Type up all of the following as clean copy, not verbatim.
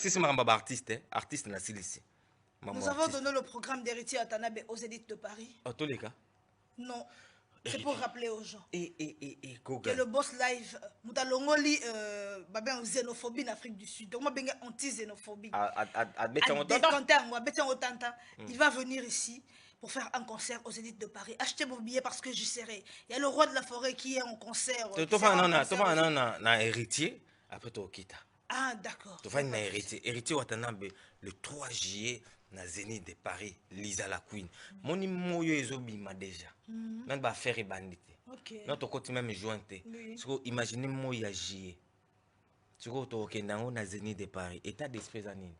Si c'est un artiste, artiste na silisi. Nous avons donné le programme d'Héritier Watanabe aux élites de Paris. En tous les cas. Non. C'est pour rappeler aux gens que le boss live, Moutalongoli, xénophobie en Afrique du Sud. Donc, moi, je suis anti-xénophobie. Il va venir ici pour faire un concert aux élites de Paris. Achetez vos billets parce que j'y serai. Il y a le roi de la forêt qui est en concert. Tu vas un héritier, après tu quittes. Ah, d'accord. Tu vas un héritier. Héritier Watanabe, le 3 juillet, na Zénith de Paris, Lisa la Queen. Mon imoyo ezobima déjà. Même ba faire bandité. Notre côté même jointé. Imaginez moi ya juillet. Tu go to kendango na Zénith de Paris. État d'esprit zanini.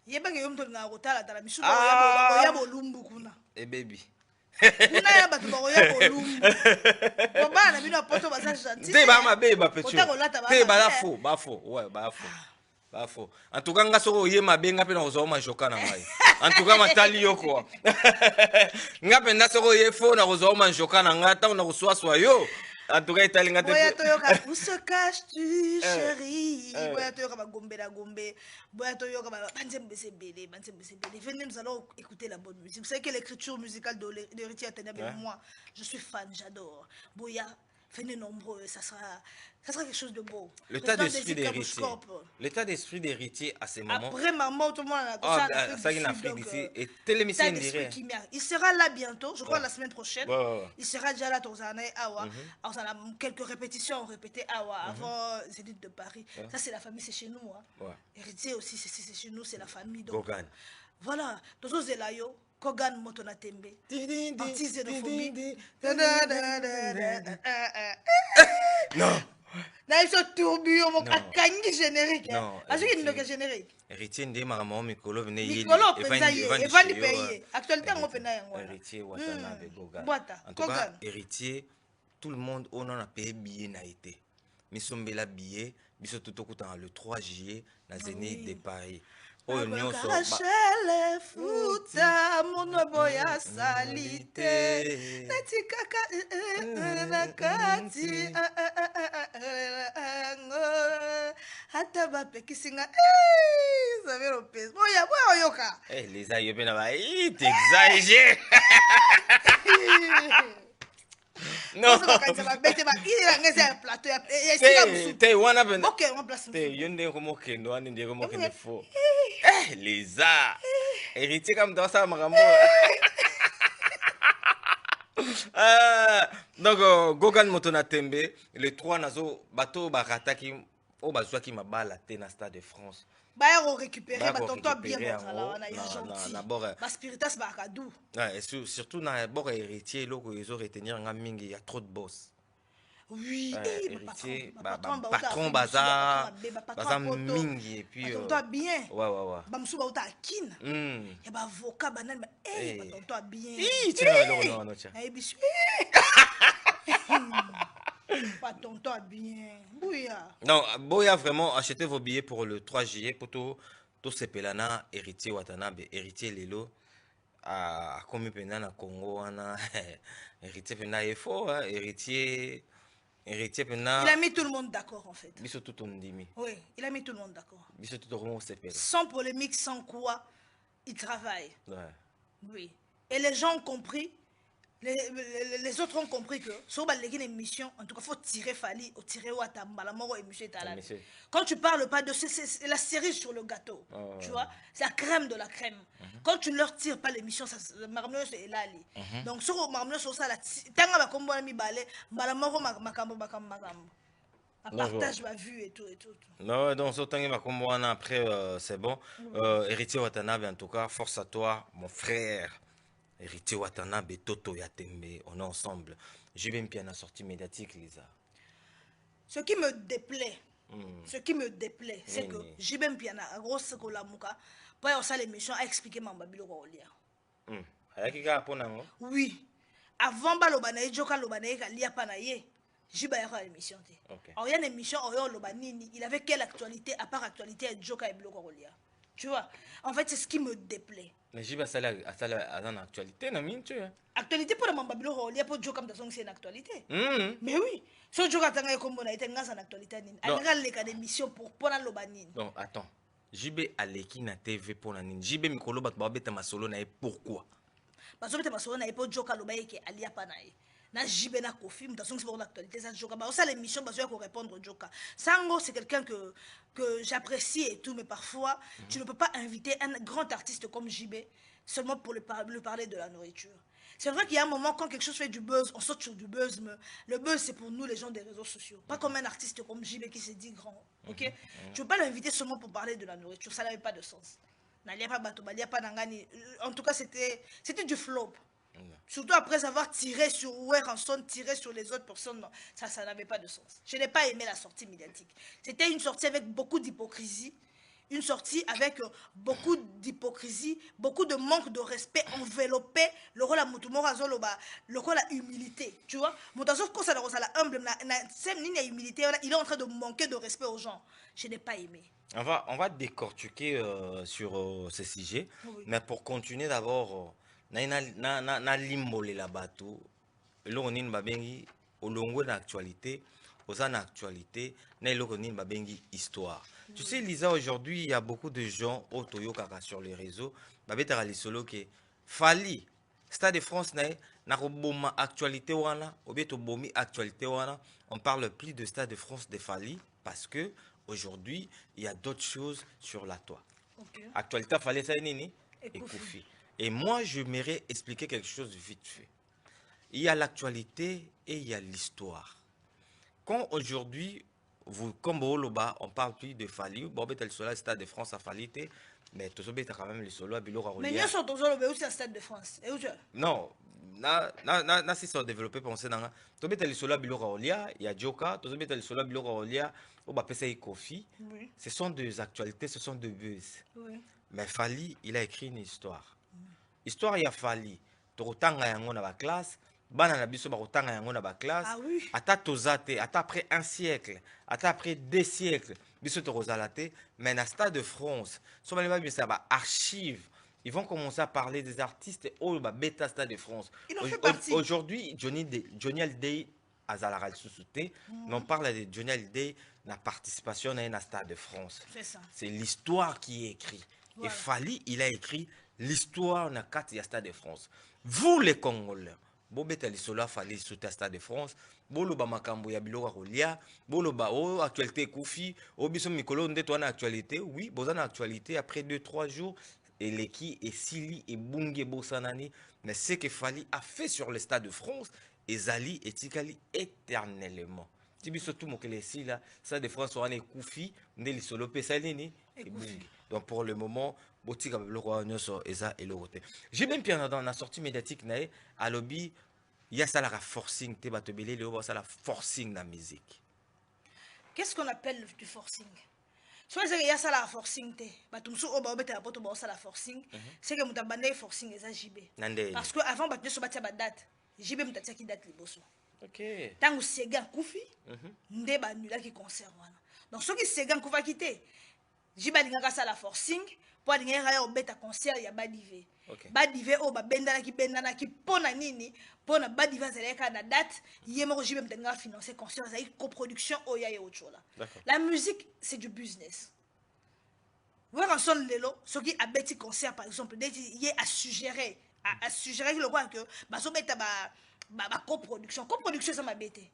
Yebanga yomto na rotala tala misuko ya bolumbu kuna. Eh baby. Kuna ya batu ba ya bolumbu. Baba bino poto baza gentil. Te ba mabe ba petio. Te ba la faux, ba faux. Ouais, ba faux. Ba faux. En tout cas nga soko ye mabe nga pe na ozo ma joka na ngai. En tout cas matali yo quoi. Nga pe na soko ye faux na ozo ma joka na nga ta na kuswa swa yo. En tout cas itali nga te. Boya toyoka où se caches-tu chérie? Boya toyoka ba gombe la gombe. Boya toyoka ba banzembe sebele. Venez, nous allons écouter la bonne musique. Vous savez que l'écriture musicale de l'héritier Watanabe, moi, je suis fan, j'adore. Boya, venez nombreux, ça sera quelque chose de beau. L'état d'esprit d'héritier. L'état d'esprit d'héritier à ces moments. Après maman, tout le monde a ça en Afrique d'ici. Et télémission dirait. Il sera là bientôt, je crois la semaine prochaine. Il sera déjà là, Awa. On a quelques répétitions répétées Awa avant les élites de Paris. Ça, c'est la famille, c'est chez nous. Héritier aussi, c'est chez nous, c'est la famille. Gogan. Voilà, Tozo Zelayo. Kogan Motona Tembe. Anti-xénophobie. Non. Na iso tourbillon mo kangi générique. Non. Azo ki ndoka générique. Héritier ndé maramo mikolo vene yeli. Mikolo penza ye, evandi paye. Actualité ngo pena yango. Héritier Watanabe Gogan. Boata. En tout cas, héritier, tout le monde on en a payé billet na été. Misombela billet, biso tutokuta le 3 juillet na Zénith de Paris. Oh nyonso Rachel futa monobo ya salite natikaka nakati hata bapekisinga zavero pes boya yoka les aïeux pena ba t'exagères. Non. T'es wana ben. Ok, on place. T'es yonde comme kendo ane ndé comme kendo faux. Les a. Héritier comme dans ça marambo. Donc Gogan Motona Tembe, les 3 nazo bateau barataki o bazwaki mabala te na Stade de France. Bah récupérer tonton bien là gentil. Ba spiritas ba kadou. Et surtout na bord héritier loko ils ont retenir nga mingi, il y a trop de boss. Oui, héritier patron bazar mingi et puis tonton bien. Ouais. Ba musu ba uta akina. Ya ba avocat banane ba tonton bien. Tu vas non tiens. Pas tonton bien. Bouya. Non, Boya vraiment achetez vos billets pour le 3 juillet pour tout ce pelana héritier Watanabe, héritier Lelo à comme pena na Congo ana héritier pena est fort héritier pena. Il a mis tout le monde d'accord en fait. Biso tout on dit. Oui, il a mis tout le monde d'accord. Biso tout comment s'appelle. Sans polémique, sans quoi il travaille. Ouais. Oui. Et les gens ont compris. Les autres ont compris que sur une émission, en tout cas, il faut tirer Fali ou tirer Ouattamba, la mort émission. Quand tu parles pas de c'est la cerise sur le gâteau, tu vois, c'est la crème de la crème. Quand tu ne leur tires pas l'émission, le marmeuse est là. Donc, sur le marmeuse, sur ça, tanga ba kombo mi balé, balamoro makambo. Partage ma vue et tout. Non, donc autant va kombo après c'est bon. Héritier Watanabe en tout cas, force à toi, mon frère. Héritier Watanabe, Toto Yatembe, on est ensemble. J'ai même bien la sortie médiatique, Lisa. Ce qui me déplaît, c'est que j'ai même bien la grosse colamuka. Pour y avoir l'émission à expliquer mon babilo Rolia. Oui. Avant balobanaye joka lobanaye kalia panaye. J'ai pas l'émission. Alors il y a une émission il avait quelle actualité à part actualité à joka et bloco Rolia. Tu vois, en fait, c'est ce qui me déplaît. Mais j'ai pas ça en actualité, non, tu vois. Actualité pour le Mambabilo, il y a pas de joke comme ça, c'est une actualité. Mais oui, ce joke a été comme on a été en actualité. Elle regarde les cas d'émission pour la lobanine. Donc, attends, JB aleki na TV pour nani. JB mikolo bat ba beta masolo na pourquoi? Parce que beta masolo na pour joka loba yeke alia pa na ye. Na JB na Kofi, mutation c'est pour l'actualité ça joka. Ba ça l'émission parce que répondre joka. Sango c'est quelqu'un que j'apprécie et tout, mais parfois tu ne peux pas inviter un grand artiste comme JB seulement pour le parler de la nourriture. C'est vrai qu'il y a un moment quand quelque chose fait du buzz, on saute sur du buzz, mais le buzz c'est pour nous les gens des réseaux sociaux. Pas comme un artiste comme JB qui se dit grand. Ok? Tu ne peux pas l'inviter seulement pour parler de la nourriture, ça n'avait pas de sens. En tout cas, c'était du flop. Surtout après avoir tiré sur Ranson, tiré sur les autres personnes, non, ça n'avait pas de sens. Je n'ai pas aimé la sortie médiatique. C'était une sortie avec beaucoup d'hypocrisie. Une sortie avec beaucoup d'hypocrisie, beaucoup de manque de respect enveloppé, le rôle à Moutoumora, le rôle à humilité, tu vois. Moutazo, quand ça la humble, humilité, il est en train de manquer de respect aux gens. Je n'ai pas aimé. On va décortiquer sur ce sujet, oui. Mais pour continuer d'abord, na limbole la bateau, l'onin babengi, au longo d'actualité, aux an actualité, na l'onin babengi histoire. Tu sais, Lisa, aujourd'hui, il y a beaucoup de gens au Toyo Kaka sur les réseaux. Babeta Ralisolo qui Fali. Stade de France, na boma actualité wana, obeto bomi actualité wana. On parle plus de Stade de France de Fali parce que aujourd'hui, il y a d'autres choses sur la toile. Okay. Actualité Fali, ça nini et Koufi. Et moi, je m'aimerais expliquer quelque chose vite fait. Il y a l'actualité et il y a l'histoire. Quand aujourd'hui vous, comme Boloba, on parle plus de Fali. Bon, le Stade de France a Falité, mais tout ça, quand même le solo à Bilora. Mais nous sommes toujours au Stade de France. Non, si ça a développé, pensez dans tout le solo à Bilora, il y a Joka, tout le solo à Bilora, au Bapesa Kofi. Ce sont des actualités, ce sont des buzz. Oui. Mais Fali, il a écrit une histoire. Histoire, il y a Fali. Torotanga yango na ba classe. Bana na biso bakotanga yango na ba classe. Ah oui. Ata tozate, ata après un siècle, ata après 2 siècles, biso torozalate, mais na Stade de France, so baleba bisa ba archive, ils vont commencer à parler des artistes au ba bêta Stade de France. Aujourd'hui, Johnny Hallyday azalara susute, on parle de Johnny Hallyday na participation na Stade de France. C'est ça. C'est l'histoire qui est écrite. Voilà. Et Fali, il a écrit l'histoire na carte Stade de France. Vous les Congolais, bobeta lisola Fali sous Stade de France, boloba makambo ya biloko kolia, boloba o actualité Koufi, o biso mikolo ndeto na actualité, oui, bozana actualité après 2-3 jours et l'équipe et Sili et Bunge Bosanani, mais ce que Fali a fait sur le Stade de France, et Zali et Tikali éternellement. Tibiso tout mokele si là, Stade de France on est Koufi, ndeli solo pesalini et Bunge. Donc pour le moment, botika le roi nyoso eza et le roté. J'ai même bien dans la sortie médiatique nae à lobby, il y a ça la forcing te batobele le ça la forcing la musique. Qu'est-ce qu'on appelle du forcing? Soit il y a ça la forcing te, batumsu oba obeta poto ba ça la forcing, c'est que mutabande forcing eza JB. Parce que avant batne so batia ba date, JB mutatia ki date liboso. OK. Tango Sega Koufi, nde ba nula ki concert wana. Donc ceux qui Sega Koufa kité, JB lingaka ça la forcing pour alinga ya obeta concert ya Badive. Badive o ba bendana ki pona nini, pona Badive zeleka na date, yemo JB mtenga financer concert za coproduction oya ye ochola. La musique c'est du business. Voir en son lelo, ceux qui a beti concert par exemple, y a suggéré le quoi que baso beta ba coproduction ça m'a bêté.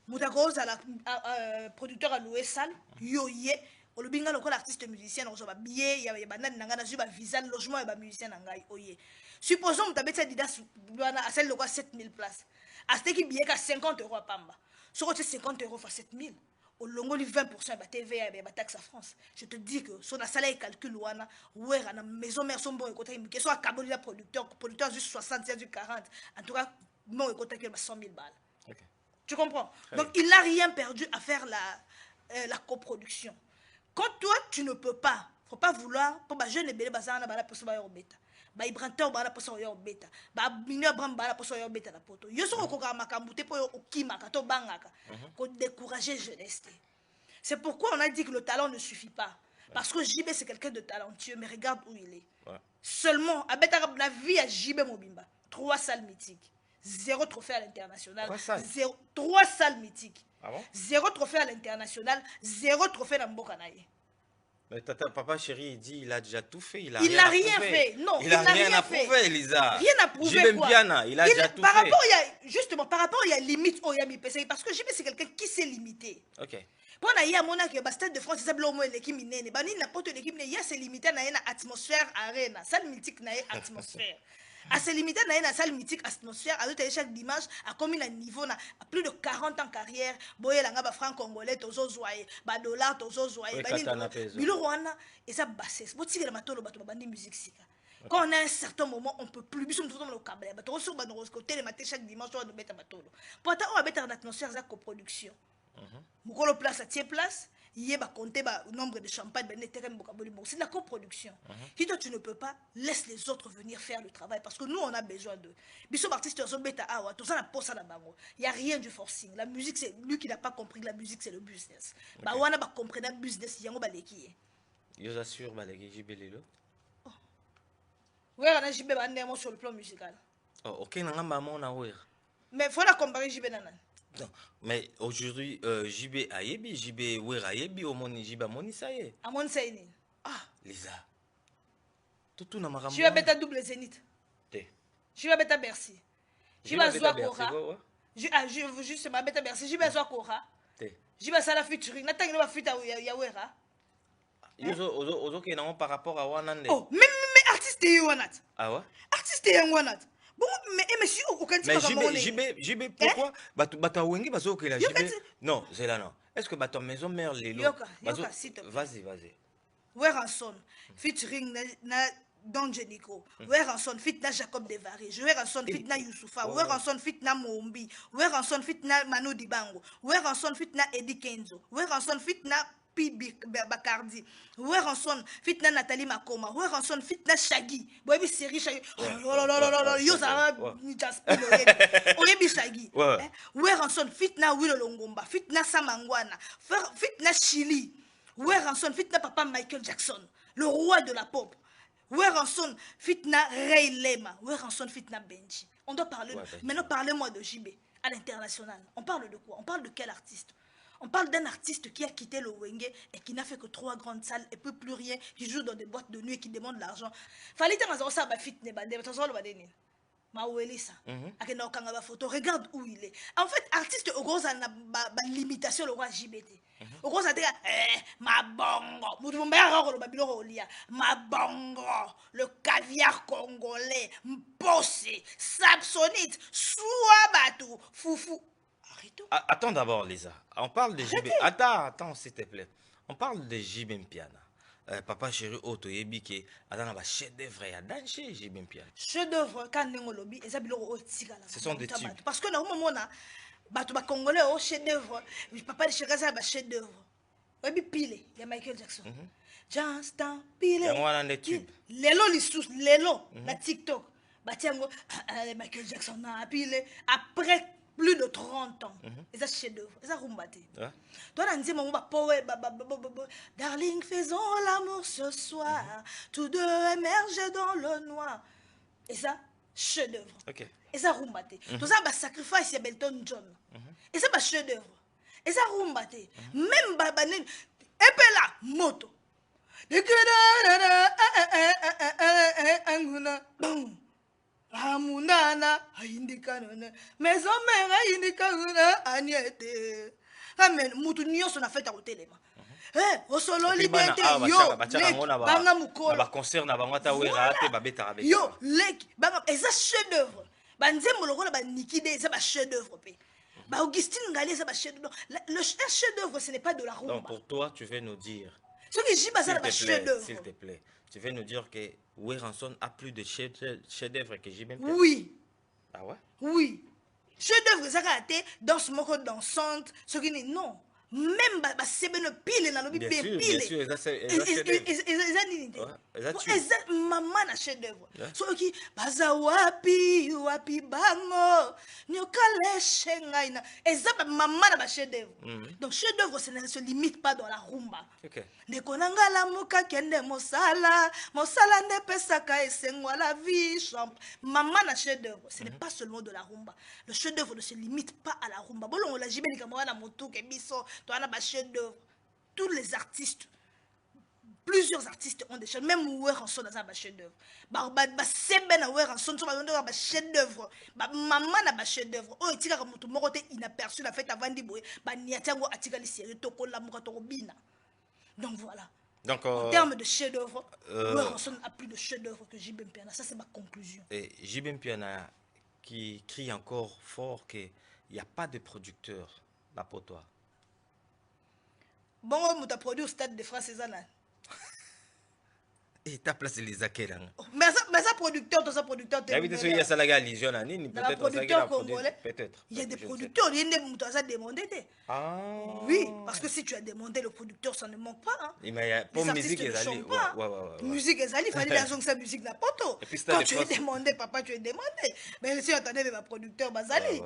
Moutako la producteur a loué salle yoye o lobinga lokola artiste musicien on ba billet ya banane nanga na ba visa logement ya ba musicien nanga oye. Supposons mutabeta Adidas bana à celle de quoi 7000 places. A ce qui billet ka 50 € à pamba. Sur côté 50 € fois 7000 au longo li 20% ba TVA ba taxe à France. Je te dis que sur la salaire calcul wana ouera na maison mère son bon écoute que soit caboli la producteur juste 60 du 40 en tout cas mon écoute que 100 000 balles. Okay. Tu comprends? Donc il n'a rien perdu à faire la coproduction. Quand toi tu ne peux pas, faut pas vouloir pour ba jeune belé bazana bala pour ba beta. Ba ibranteur bala pour yo beta. Ba mineur bram bala pour yo beta la poto. Yo so ko ka makambute po yo okimaka to bangaka. Ko décourager jeunesse. C'est pourquoi on a dit que le talent ne suffit pas. Parce que JB c'est quelqu'un de talentueux mais regarde où il est. Seulement à beta la vie à JB Mobimba, 3 salles mythiques. 0 trophée à l'international, 3 salles mythiques. Ah bon? 0 trophée à l'international, 0 trophée dans Mbokanaye. Mais papa chéri, il dit il a déjà tout fait. Il n'a rien fait. Non, il n'a rien à prouver, Elisa. Rien à prouver. Il a déjà tout fait. Justement, par rapport, il y a limite au Yami PC. Parce que JB, c'est quelqu'un qui s'est limité. Ok. Pour y a mon Stade de France, c'est l'équipe minée. Bani n'importe l'équipe minée, il y a c'est limité à une atmosphère arena. Salle mythique n'a atmosphère. À se limiter à une salle mythique atmosphère, à chaque dimanche, à combien de niveau, à plus de 40 ans de carrière, boye langa ba franc congolais, tozo zoye, ba dollar, tozo zoye, bilo rwanda, et ça basse. Bon, si la matolo, bato bandi musique sika. Quand on a un certain moment, on peut plus, bisous, nous sommes au câble, bato sur ba nos côté, les matins chaque dimanche, on va mettre matolo. Pourtant, on va mettre en atmosphère, ça coproduction. Mukolo place à tiers place. Il va compter le nombre de champagne, c'est de la coproduction. Si toi tu ne peux pas, laisse les autres venir faire le travail parce que nous on a besoin d'eux. Il n'y a rien du forcing. La musique, c'est lui qui n'a pas compris que la musique c'est le business. Bah on a compris le business, il y a un baleki. Je vous assure, baleki jibelelo. Oui, on a jibé sur le plan musical. Oh, ok, on a mais il faut la comparer jibé nanan. Non, mais aujourd'hui, JB Ayebi, JB Wer Ayebi, au moni JB Moni, ça y est. Amon Saini. Ah, Lisa. Tout n'a pas. Je vais mettre double zénith. Je vais mettre Bercy. Je vais jouer Kora. Juste ma bête Bercy. Je vais jouer Kora. Je vais faire featuring. N'attends pas featuring Yawera. Ozo qui est par rapport à Wanande. Oh, mais artiste est Wanat. Ah ouais? Artiste est Wanat. Bon, mais monsieur, aucun type de JB, pourquoi Bata Wengi bazo que la JB. Non, c'est là non. Est-ce que Bata maison mère les lots? Vas-y. Weranson, featuring na Don Jenico. Weranson fit na Jacob Devary. Weranson fit na Youssoufa. Weranson fit na Mombi. Weranson fit na Manu Dibango. Weranson fit na Eddie Kenzo. Weranson fit na Pibi Bacardi. Weranson fit na Nathalie Makoma. Weranson fit na Shaggy. Boyebi série Shaggy. Yosa ni Jasper. Oyebi Shaggy. Weranson fit na Willow Longomba. Fit na Samangwana. Fit na Chili. Weranson fit na Papa Michael Jackson, le roi de la pop. Weranson fit na Ray Lema. Weranson fit na Benji. On doit parler. Maintenant, parlez-moi de JB à l'international. On parle de quoi? On parle de quel artiste? On parle d'un artiste qui a quitté le Wenge et qui n'a fait que 3 grandes salles et peut plus rien, qui joue dans des boîtes de nuit et qui demande de l'argent. Fallait que ça fit ne bande, photo. Regarde où il est. En fait, artiste au gros a une limitation le roi JBT. Au gros ça dit ma bongo, ma bongo, le caviar congolais, mpossé, sapsonite, souabatu, foufou. Attends d'abord, Lisa. On parle de JB. Attends, s'il te plaît. On parle de JB Mpiana. Papa chéri, Oto Yebike, Adana va chef d'œuvre et Adanché, JB Mpiana. Chef d'œuvre, quand on lobby, ce sont des tubes. Parce que dans le moment, les Congolais ont chef d'œuvre. Papa de chéri, ça va chef d'œuvre. Oui, pile, il y a Michael Jackson. Just pile. Il y a des tubes. Lelo, la TikTok. Michael Jackson a pile. Après plus de 30 ans. Et ça, chef d'œuvre. Et ça, rumbate. Toi, on dit, darling, faisons l'amour ce soir. Tous deux émergent dans le noir. Et ça, chef d'œuvre. Et ça, rumbate. Tout ça, sacrifice, il y a Belton John. Et ça, chef d'œuvre. Et ça, rumbate. Même Babanen. Et puis là, moto. Amunana indikana maison mère indikana aniete amen mutu nyonso na fête à hotelema au solo liberté yo banga mukolo ba concert na bango ta wera te ba beta avec yo lek banga eza chef d'œuvre banzembo lokola ba nikide eza ba chef d'œuvre pe ba Augustine Ngali eza ba chef d'œuvre. Le chef d'œuvre ce n'est pas de la rumba. Donc pour toi tu veux nous dire ce que j'ai basé la chef d'œuvre. S'il te plaît, tu veux nous dire que Weranson a plus de chef d'œuvre que JB. Oui. Ah ouais? Oui. Chef d'œuvre, ça a été dans ce moment dansante, ce qui n'est non. Même c'est bien pile dans le bien sûr, maman a chef d'œuvre. So qui baza wapi bango nyokale shengaina et ça maman a chef d'œuvre. Donc chef d'œuvre ça ne se limite pas dans la rumba. Nekonanga la muka kende mosala ne pesaka esengwa la vie champ. Maman a chef d'œuvre, ce n'est pas seulement de la rumba. Le chef d'œuvre ne se limite pas à la rumba. Bon on l'a jibeli kamara na motu ke biso. Toi, on a chef d'œuvre. Tous les artistes plusieurs artistes ont des chefs, même Ouéranson a un chef d'œuvre. C'est ben Ouéranson, tu vas un chef d'œuvre. Maman a un chef d'œuvre. Oh, tu as un morote inaperçu la fête avant d'Iboé. Niatiago a tiré les séries, Toko la Mouratobina. Donc voilà. Donc, en termes de chef d'œuvre, Ouéranson a plus de chef d'œuvre que JB Mpiana. Ça, c'est ma conclusion. Et JB Mpiana qui crie encore fort qu'il n'y a pas de producteur là pour toi. Bon, on t'a produit au Stade de France Cézanne. Et ta place les acquérants. Mais ça producteur, tout ça producteur. Il y a ça la galison, producteur congolais. Peut-être. Il y a des producteurs, il y a des gens demandé. Ah. Oui, parce que si tu as demandé le producteur, ça ne manque pas. Hein. Mais pour musique, ils allaient. Musique, ils allaient. Il fallait la sa musique n'importe où. Quand tu es demandé, papa, tu es demandé. Mais si on attendait le producteur, Bazali.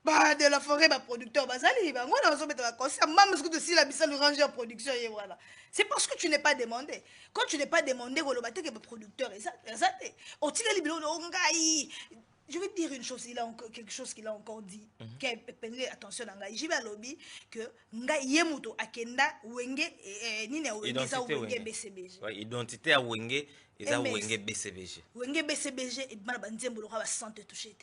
Bah, de la forêt, bah, producteur Bazali, bah, moi, on va mettre la concert, même ce que si la bissa le ranger en production, et voilà. C'est parce que tu n'es pas demandé. Quand tu n'es pas demandé, que le producteur est ça. Je vais te dire une chose, il a encore quelque chose qu'il a encore dit, qui a épinglé attention à Ngai. J'y vais à lobby que Ngai Yemuto Akenda Wenge Nine Wenge ça Wenge BCBG. Oui, identité à Wenge et ça Wenge BCBG. Wenge BCBG et Bana Bandiembo le roi santé touché.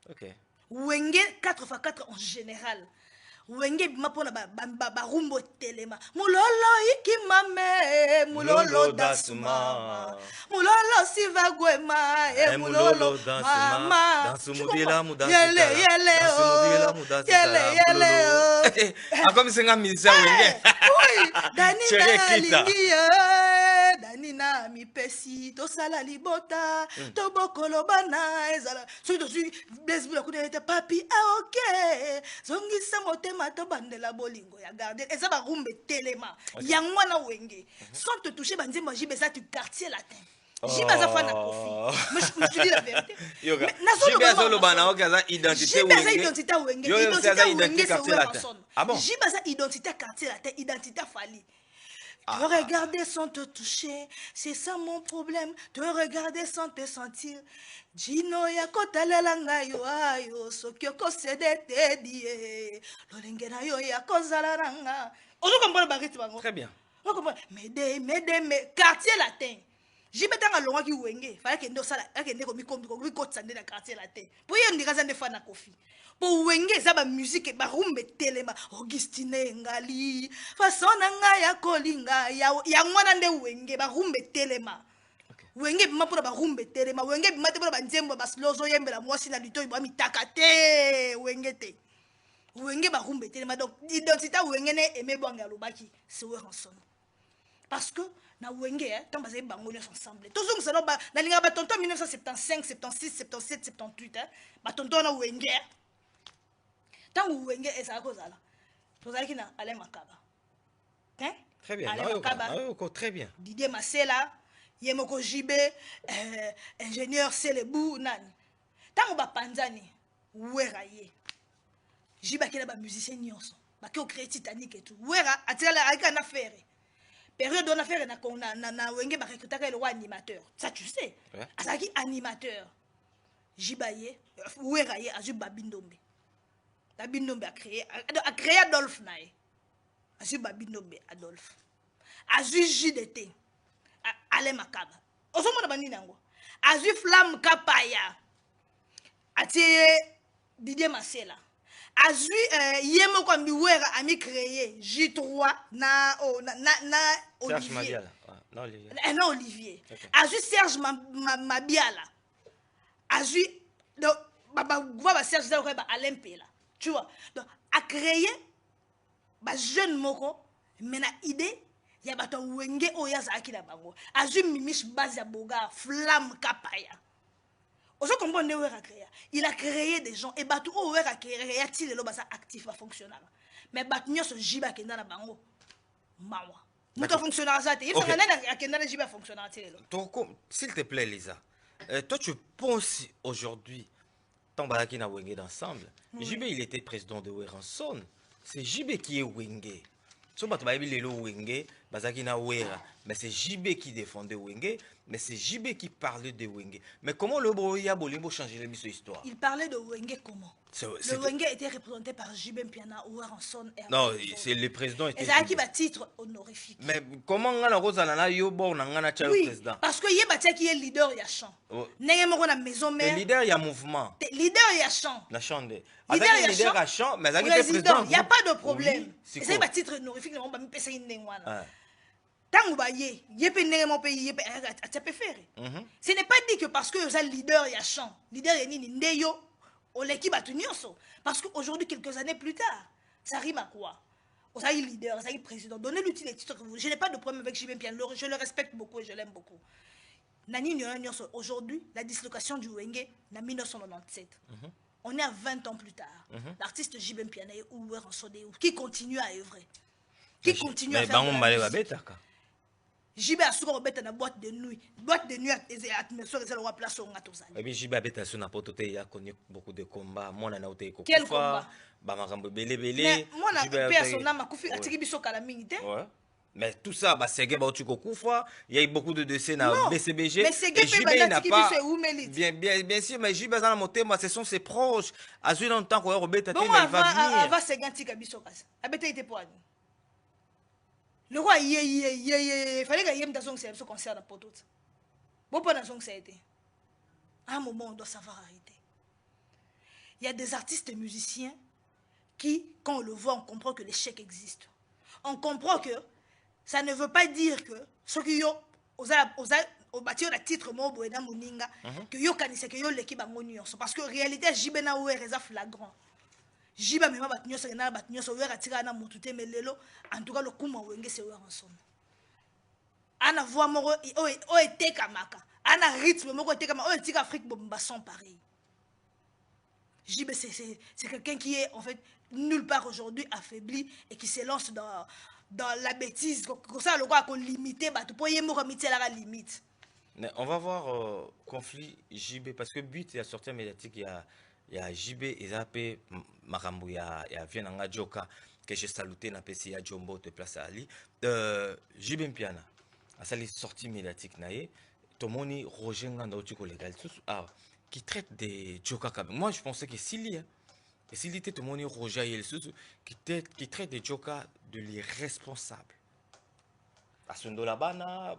OK. Wenge 4x4 en général. Wenge mapona rumbo telema. Mulolo ikimame, mulolo dasuma. Mulolo sivagwema, mulolo dasuma. Dansumudila mudasuma. Yele. Ah comme c'est un musicien Wenge. Oui, Danina Danina mi pesi to sala libota to bokolo bana ezala so to suis blessé ku de papi OK zongisa motema to bandela bolingo ya garder eza ba rumbe telema ya mwana Wenge sans te toucher banzembo jibeza tu quartier latin Jibaza fana kofi. Mais je te dis la vérité. Jibaza lo bana o kaza identité Wenge. Jibaza identité Wenge. Identité quartier latin. Ah bon? Jibaza identité quartier latin, identité Fali. Te regarder sans te toucher, c'est ça mon problème. Te regarder sans te sentir. Jino ya kotalela ngayo ayo sokyoko sedete die. Lolengena yo ya kozalaranga. Ozo comprendre bagiti bango. Très bien. On comprend. Mais quartier latin. J'y mets dans le qui Wenge. Fallait que nous ça, que nous comme côte sandé dans quartier latin. Pour y en dire des fans à Kofi. Pour Wenge ça ba musique et ba rumbe telema. Augustine Ngali. Façon nanga ya kolinga ya mwana nde Wenge ba rumbe telema. Wenge bima pour ba rumbe telema. Wenge bima te pour ba nzembo ba slozo yembe la mwasi na lito iba mitakate Wenge te. Wenge ba rumbe telema donc identité Wenge ne aimé banga lobaki c'est Ouéranson. Parce que na Wenge tant bazé bango nyos ensemble toujours que ça no ba na linga ba tonton 1975 76 77 78 ba tonton na Wenge tant Wenge eza kozala tozalaki na Alain Makaba très bien très bien Didier Masela Yemoko JB ingénieur Selebou nani tant ba panzani Weraye jiba kila ba musicien nyonso ba ki o créer Titanic et tout Wera atila avec na affaire période on a fait na Wenge ba recruter le animateur ça tu sais azaki animateur Jibaye Weraye azu Babindombe Babindombe a créé Adolphe nae azu Babindombe Adolphe azu JDT Alain Makaba osomo na bandi nango azu Flamme Kapaya atie Didier Masela Azui Yemoko Mbiwera a mis créé J3 na Olivier. Non Olivier. Azui Serge Mabiala. Azui donc baba Serge ba Alain Pela. Tu vois. Donc a créé ba jeune moko mena idée ya bato Wenge oyaza akila bango. Azui Mimish Bazia Boga Flamme Kapaya. Il a créé des gens et Batou a créé il actif à fonctionnaire mais Batnyo se jiba qui na bango mawa muto fonctionnaire ça il faut que jiba fonctionnaire s'il te plaît Lisa toi tu penses aujourd'hui tant balaki na Wenge d'ensemble JB il était président de Ouéranson c'est JB qui est Wenge so bato ba lelo Wenge bazaki na wera, mais c'est JB qui défendait Wenge, mais c'est JB qui parlait de Wenge. Mais comment le Boya Bolimbo changer l'émission histoire? Il parlait de Wenge comment? Le Wenge était représenté par JB Mpiana ou Ranson. Non, c'est le président. Et ça a qui va titre honorifique. Mais comment on a Rosanana Yobo na ngana cha le président? Parce que y a qui est leader ya champ. N'est pas la maison mère. Le leader ya mouvement. Leader ya champ. La chambre. Leader ya champ, mais ça qui président. Il n'y a pas de problème. Et ça va titre honorifique, on va me payer une nengwana. Tant que mon pays, ce n'est pas dit que parce que vous êtes leader ya champ, leader ya nini ndeyo. Parce qu'aujourd'hui, quelques années plus tard, ça rime à quoi? Vous avez leader, vous avez président. Donnez-lui les titres que vous. Je n'ai pas de problème avec JB Mpiana. Je le respecte beaucoup et je l'aime beaucoup. Aujourd'hui, la dislocation du Wenge, en 1997. On est à 20 ans plus tard. L'artiste JB Mpiana est ouvert en Sodé, qui continue à œuvrer. Qui continue à faire. JB a souvent bête dans boîte de nuit. Boîte de nuit, atmosphère, c'est le roi place au Ngatozali. Et puis JB a bête sur n'importe où, il a connu beaucoup de combats. Moi, on a été quel combat? Bamarambo Belé. Moi, personne n'a koufi attikibiso kalamingité. Mais tout ça, c'est que il y a eu beaucoup de décès dans BCBG. Mais c'est que JB n'a pas. Bien sûr, mais JB a monté, ce sont ses proches. À ce longtemps qu'on a rebêté, il va venir. Avant, c'est Ganti Kabiso. Abete était pour nous. Le roi, il fallait qu'il y ait un concert dans Potot. Bon, pas dans son été. À un moment, on doit savoir arrêter. Il y a des artistes et musiciens qui, quand on le voit, on comprend que l'échec existe. On comprend que ça ne veut pas dire que ceux qui ont au bâti la titre mobo et na moninga que yo kanise que yo l'équipe ngonion parce que réalité jibena ou est flagrant. Jiba mema batinyoso na batinyoso wera tika na mutute melelo en tout cas le kuma wenge se wera ensemble. Ana voix moko o eteka maka. Ana rythme moko eteka maka o tika Afrique bomba son pareil. Jibe c'est quelqu'un qui est en fait nulle part aujourd'hui affaibli et qui se lance dans la bêtise comme ça le quoi qu'on limiter bato pour yemo comité la limite. Mais on va voir conflit JB parce que but il y a sorti médiatique il y a JB et Zapé Marambo il y a Vienanga Joka que j'ai saluté na PC ya Jombo te place à Ali JB Mpiana a sali sortie médiatique naé tomoni Roger Nganda otiko légal qui traite des Joka comme moi je pensais que Sili et s'il était tomoni Roger et qui traite des Joka de l'irresponsable à Sundola bana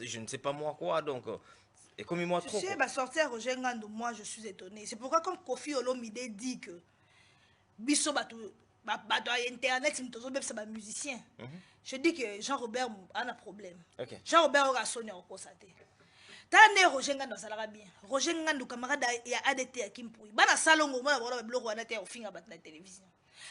je ne sais pas moi quoi donc et comme moi trop. Tu sais, sortir Roger Ngando, moi je suis étonné. C'est pourquoi comme Kofi Olomide dit que biso bato internet c'est un musicien. Je dis que Jean-Robert a un problème. Jean-Robert a sonné au constaté. Tane Roger Ngando ça l'a bien. Roger Ngando camarade il y a ADT à Kimpoui. Bana salongo moi voilà blog on était au fin à la télévision.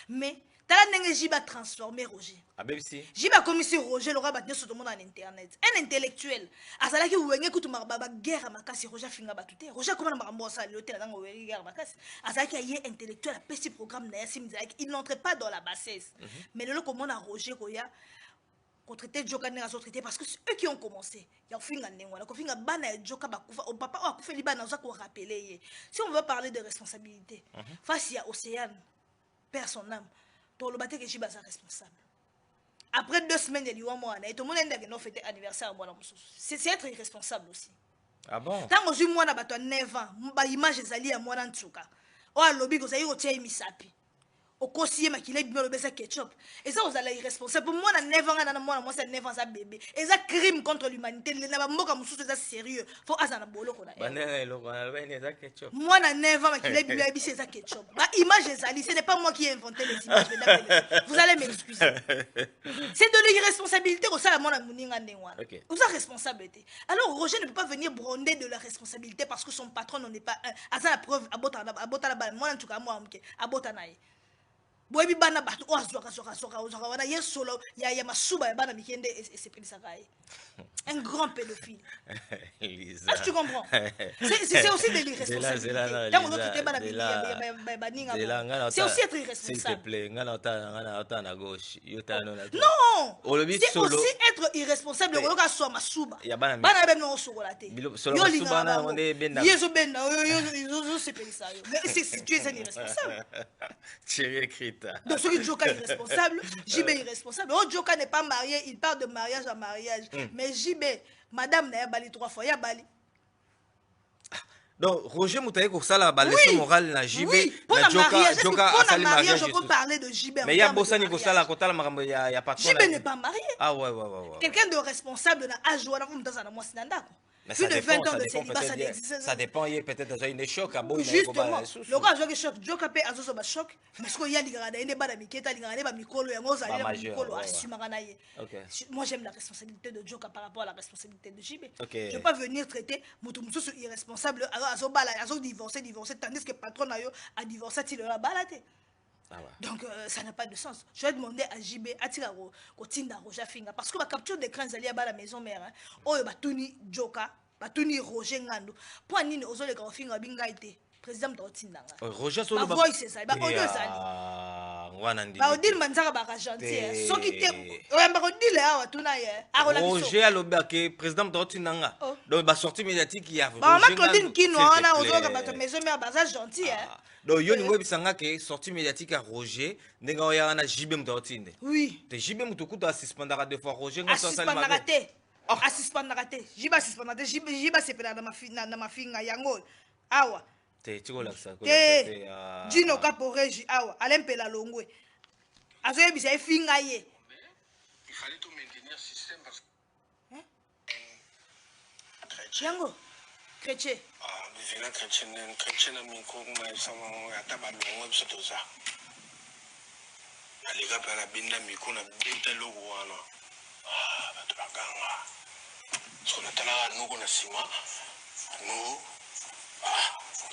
Mais t'as n'engagé Jiba transformé Roger. Ah ben si. Jiba comme si Roger l'aura battu sur tout le monde en internet. Un intellectuel. À ça là qui ouenge écoute ma guerre à ma casse Roger finga batute. Roger comment ma rambo ça l'hôtel dans ouenge guerre à ma casse. À ça qui y a intellectuel à petit programme na yasim il n'entre pas dans la bassesse. Mais le comment à Roger Roya qu'on traitait Joka n'a pas traité parce que c'est eux qui ont commencé. Il y a finga n'engwana ko finga bana Joka bakufa au papa a fait libana ça qu'on rappeler. Si on veut parler de responsabilité face à Océane perd son âme. Pour le battre que Jiba est responsable. Après 2 semaines, il y a eu un mois, et tout le monde a dit que fêté anniversaire à moi. C'est être irresponsable aussi. Ah bon? Tant que je suis moi, je 9 ans, ma image est allée à moi dans tout cas. Oh, à lobby, vous avez retiré mes sapis. Au conseiller, ma qu'il est bien le baiser ketchup. Et ça, vous allez irresponsable. Pour moi, dans 9 ans, moi, c'est 9 ans, ça bébé. Et ça, crime contre l'humanité. Les n'a pas comme c'est sérieux. Faut azana bolo qu'on a. Moi, dans 9 ans, ma qu'il est bien c'est ça ketchup. Ma image est allée. Ce n'est pas moi qui ai inventé les images. Vous allez m'excuser. C'est de l'irresponsabilité au sein de mon amour. Vous êtes responsabilité. Alors, Roger ne peut pas venir bronder de la responsabilité parce que son patron n'en est pas un. À ça, la preuve, à Botana, moi, en tout cas, moi, à Botanaï. Boebi bana batu oazwaka wana yesolo ya masuba ya bana mikende et c'est pris ça un grand pédophile. Lisa. Ah, tu comprends? C'est aussi de l'irresponsabilité. C'est aussi être irresponsable. S'il te plaît, ngana à gauche, non. C'est aussi être irresponsable. Le gars soit masuba. Bana ben non sokolate. Yo linga on est ben. Yeso ben, yo c'est pris ça. Mais tu es un irresponsable. Tu écrit Donc, ceux qui Joka est irresponsable, JB est irresponsable. Oh, Joka n'est pas marié, il part de mariage à mariage. Mais JB, madame n'a bali 3 fois, il y a bali. Donc, Roger Moutaye, pour ça, la leçon morale, na JB, pour na mariage, mariage, on peut parler de JB. Mais il y a Bossani pour ça, la Kota, il y a pas de JB n'est pas marié. Ah ouais. Quelqu'un de responsable dans l'âge où on a dans moi, c'est mais plus de 20 ans de célibat, ça dépend, il y a peut-être déjà une choc à beau. Justement, le gars a choc, Joka paie à ce choc, mais ce qu'il y a, il y a des bas d'amicéta, il y a des micro, il y a des micro, moi j'aime la responsabilité de Joka par rapport à la responsabilité de JB. Je ne vais pas venir traiter Moutoumoussou sur irresponsable, à divorcer, tandis que le patron a divorcé, il a baladé. Donc ça n'a pas de sens. Je vais demander à JB à Tiraro Kotinda Roja Finga parce que la capture d'écran est à la maison mère. Oh batuni Joka, batuni Roger Ngando. Pour nini ozo le Finga binga été président de Kotinda. Roger solo ba voice ça ba audio ça. Ba odil manzaka ba gentil. So qui te ba odil a tuna ye. Roger alobake président de Kotinda. Donc ba sortie médiatique il y a Ba ma Claudine Kino na ozo ka maison mère ba gentil. Donc, il y a une sortie médiatique à Roger, il y a un JB Moutotine. Oui. Tu JB Moutoukou a suspendu de fois Roger. Assistant raté. JB assistant raté. JB c'est pas dans ma fille Yango. Awa. Tu vois là ça. Dino Caporeji. Awa. Alain Pela Longwe. Azoye bisa finga ye. Il fallait tout maintenir le système parce que. Yango. Chrétien. Vila chrétien na miko ma sama ata ba longo biso za na liga pa na binda miko na beta logo wana bato baganga so na tala nuko na sima no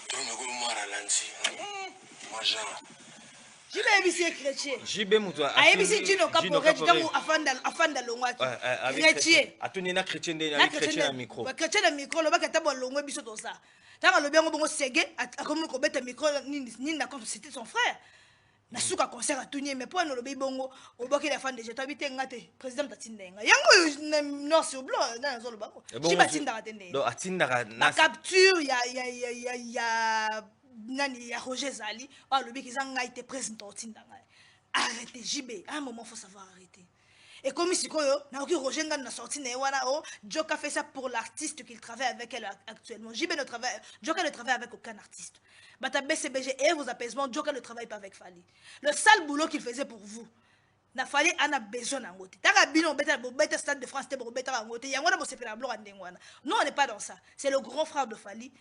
to me ko mara lansi maja JB ebisi chrétien JB mutu ebisi Dino Caporeji tangu afanda longwaki chrétien atuni na chrétien de na chrétien na micro chrétien na micro lo bakata bo longwe biso to ça. Tant que le bien bon ségué a comme le bête micro ni na comme c'était son frère. Na suka concert à Tounier mais pour le bongo au bas la fan de j'étais habité ngate président Tatindenga. Yango non sur blanc dans le bako. Ji batinda atende. Donc atinda na capture ya nani ya Roger Zali par le qui zanga été président Tatindenga. Arrêtez JB, à un moment faut savoir arrêter. Et comme ici, Roger n'a sorti Joka fait ça pour l'artiste qu'il travaille avec elle actuellement. Joka ne travaille avec aucun artiste. Bata BCBG et vos apaisements, Joka ne travaille pas avec Fali. Le sale boulot qu'il faisait pour vous, n'a Fali en a besoin d'un côté. Beta Stade de France, non, on n'est pas dans ça. C'est le grand frère de Fali,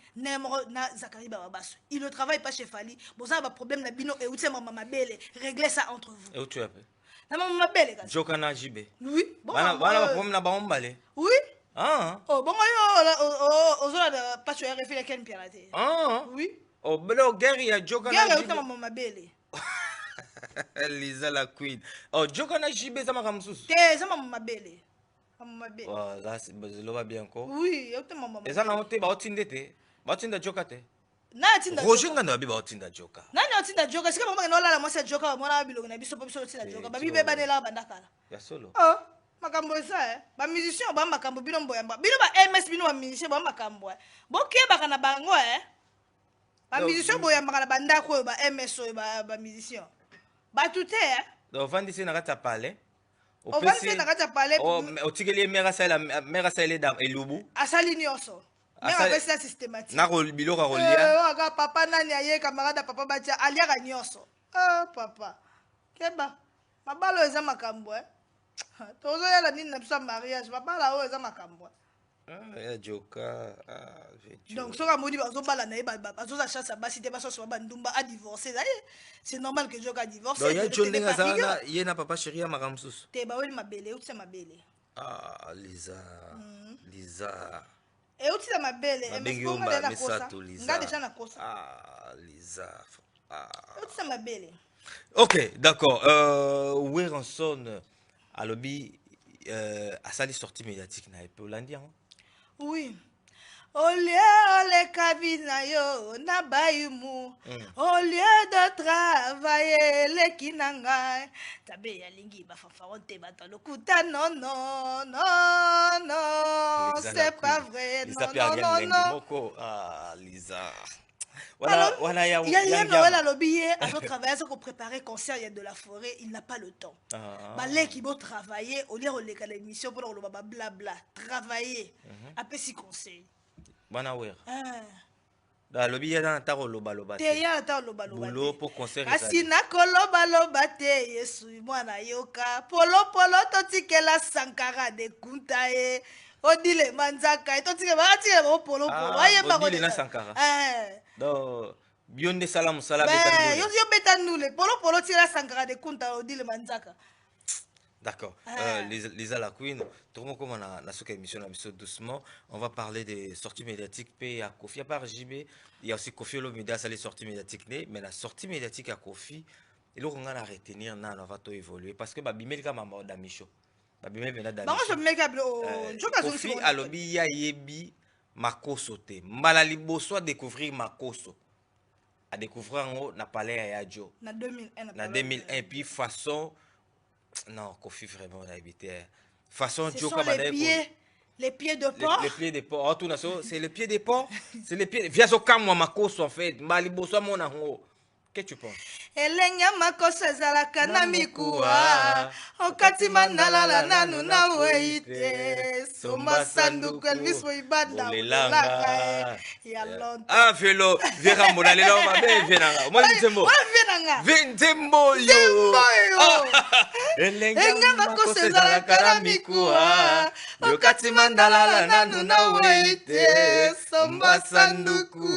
Zakari Bababas. Il ne travaille pas chez Fali. Bon, ça va problème, Bino et Outsema Mamabele. Réglez ça entre vous. Et où tu appelles? Joka na JB. Oui. Bon, voilà, problème na baombale. Oui. Ah. Oh, bon, on pas sur RFI la Ken Piraté. Ah. Oui. Oh, belo guerre ya Joka na JB. Guerre maman belle. Lisa la queen. Oh, Joka na JB ça m'a ramsus. Te, ça maman belle. Maman belle. Oh, là c'est va bien encore. Oui, yo te maman. Et ça na hote ba otindete. Ba otinda Joka te. Na tinda Roger ngana bi ba otinda Joka. Na otinda Joka, sika mama no la moi c'est Joka, mona biloko na biso biso otinda Joka. Ba bi be banela bandakala. Ya solo. Oh, makambo ça ba musicien ba makambo bino mboyamba. Bino ba MS bino ba musicien ba makambo. Bo ke ba kana bango ba musicien boyamba kana bandako ba MS ba musicien. Ba tout Donc vandi c'est na kata parler. O vandi c'est na kata parler. Oh, otikeli mera sa ele dam elubu. Asali nyoso. Mais avec ça systématique. Na biloko rolia. Papa nani aye camarade papa batia aliaka nyoso. Ah papa. Keba. Mabalo eza makambo Tozo yala nini na biso mariage mabala o eza makambo ya Joka donc soka modi bazo bala na bazo za chance basi te baso so ba ndumba a divorcer c'est normal que Joka divorce. Donc ya chondinga sana ye na papa chérie makamsusu. Te ba weli mabele utsa mabele. Ah Lisa. Lisa. Et utsa mabele mbenga na kosa. Nga déjà na kosa. Ah Lisa. Utsa mabele. Ok, d'accord. Werenson à lobby à sa sortie médiatique na peu l'indien. Oui. Ole kabina yo na bayumu. Au lieu de travailler le kinanga. Tabe ya lingi ba fanfaronte ba le kuta non non non non c'est pas vrai non non non. Ah Lisa. Voilà, il y a Noël à l'objet, à notre travail, c'est qu'on prépare concert, il y a de la forêt, il n'a pas le temps. Balé qui veut travailler, au lieu de l'émission pour le blabla, travailler, après si conseil. Banawera. Da lobi ya na tako loba loba te. Te ya ta loba loba. Boulot pour concert. Kasi na koloba loba te Yesu mwana yoka. Polo polo totikela Sankara de Kunta e. Odile manzaka e totikela ba polo polo. Aye ba Odile na Sankara. Do bionde salam sala beta nule. Yo beta nule. Polo polo tira Sankara de Kunta Odile manzaka. D'accord. Lisa la Queen, tout le monde comme on a ce émission doucement, on va parler des sorties médiatiques à Kofi. À part JB, il y a aussi Kofi Olomide, ça les sorties médiatiques, mais la sortie médiatique à Kofi, et là on va retenir, on va tout évoluer parce que Babimel comme maman d'Amicho. Babimel vient d'Amicho. Moi je me mets Kofi alobi ya yebi makoso te. Malali boso découvrir makoso. À découvrir en haut na palais à Yadjo. Na 2001. Na 2001 puis façon. Non, Kofi vraiment on a évité. Façon Joe les pieds de porc. Les pieds de porc. Oh, tout c'est les pieds de porc. C'est les pieds. Viens au camp makoso en fait. Maliboso mon ango. Qu'est-ce que tu penses? Elenya makoso ezalaka na mikuwa. Okati mandala nanu na weite. Soma sanduku Elvis Moibanda. Olelanga. Ya longtemps. Ah vélo. Vera mona lelo mabe venanga. Moi nzembo. Nzembo yo. Elenya makoso ezalaka na mikuwa. Okati mandala nanu na weite. Soma sanduku.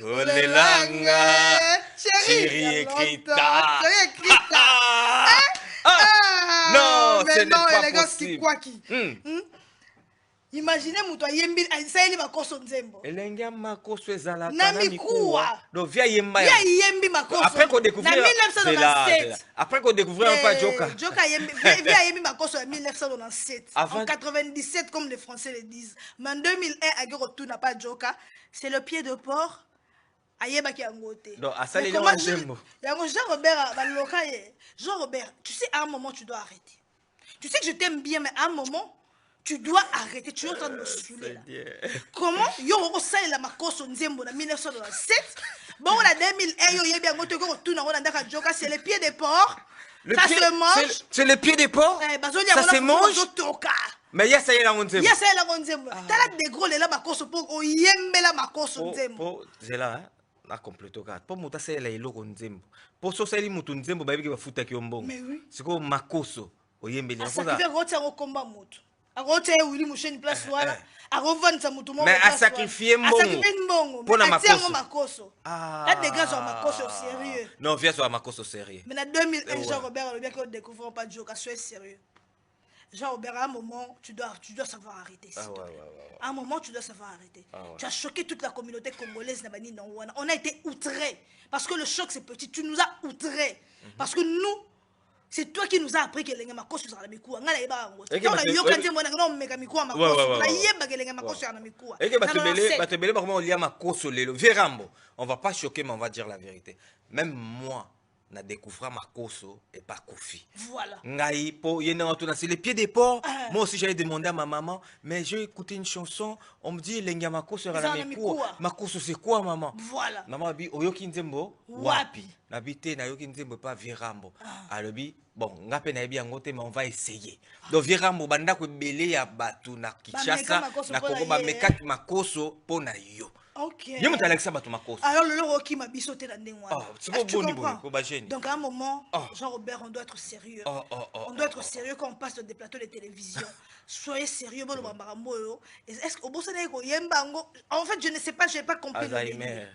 Olelanga. Chérie écrita. Non, ce n'est pas possible. Imaginez muto yembi aiseli makoso nzembo. Elenga makoso ezala na mikuwa. Donc via yemba. Via yembi makoso. Après qu'on découvre. Na 1997. Après qu'on découvre enfin Joka. Joka yembi via yembi makoso en 1997. En 97 comme les Français le disent. Mais en 2001 agero tout n'a pas Joka. C'est le pied de porc. Ayebaki angote. Donc à ça les gens Nzembo. Jean-Robert Balokaye. Jean-Robert, tu sais à un moment tu dois arrêter. Tu sais que je t'aime bien mais à un moment tu dois arrêter, tu es en train de me saouler là. Comment yo ça la makoso nzembo en 1997. Bon la 2001 yo yebi angote ko tout na ndaka Joka c'est les pieds de porc. Ça se mange. C'est les pieds de porc. Ça se mange. Mais ya ça y est la nzembo. Ya ça y est la nzembo. Tala de gros la makoso pour oyembela makoso nzembo. C'est là hein. Na completo ka. Pour muta c'est la iloko nzembo. Pour so seli mutu nzembo ba biki ba futa ki ombongo. Mais oui. C'est quoi makoso oyembeli. Ça fait roti en combat mutu. Arote Willy Mouchen place voilà. Arovan sa mutu mo. Mais à sacrifier mbongo. À sacrifier mbongo. Pour la makoso. Là des gars sur makoso sérieux. Non, viens sur makoso sérieux. Mais en 2001 Jean-Robert le bien qu'on découvre pas Joka, sois sérieux. Jean-Robert, à un moment, tu dois savoir arrêter. À un moment, tu dois savoir arrêter. Tu as choqué toute la communauté congolaise. On a été outrés. Parce que le choc, c'est petit. Tu nous as outrés. Parce que nous, c'est toi qui nous as appris que les Gamako sur la Mikoua. On a eu on va pas choquer, mais on va dire la vérité. Même moi, na découvert Makoso et pas Kofi. Voilà. C'est les pieds des porcs. Moi aussi, j'avais demandé à ma maman, mais j'ai écouté une chanson, on me dit, Lenga Makoso est la Mikoua. Makoso, c'est quoi, maman? Voilà. Maman a dit, Oyoki Nzembo, Wapi. Nabité, na Yoki Nzembo, pas Virambo. Alors, bon, on a peine bien mais on va essayer. Donc, Virambo, banda ko belé ya batu na Kinshasa, na Kongo, ba mekat Makoso, pona yo. Ok. Alors le loro qui m'a bissoté dans des mois. Donc à un moment, Jean-Robert, on doit être sérieux. On doit être sérieux quand on passe dans des plateaux de télévision. Soyez sérieux, bon est-ce que en fait, je ne sais pas, je n'ai pas compris le délire.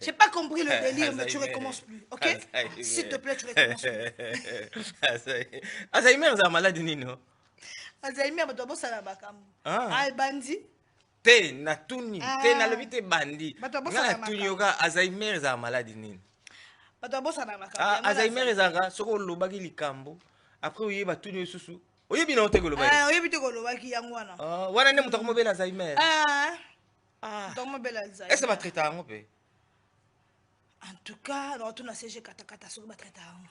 J'ai pas compris le délire, mais tu recommences plus, ok? S'il te plaît, tu recommences plus. Alzheimer, c'est maladie nino. Alzheimer, tu dois ça la bakambo. Ah, bandi. Te na tuni te na lobi te bandi na tuni yoka Alzheimer za maladie nini bato bosa na makambo Alzheimer ezaka soko lobaki likambo après oyeba tuni susu oyebi na oteko lobaki oyebi te ko lobaki yango wana wana ne mutako mobela Alzheimer mutako mobela Alzheimer est-ce que ba traiter yango pe en tout cas non tu na CG katakata soko ba traiter yango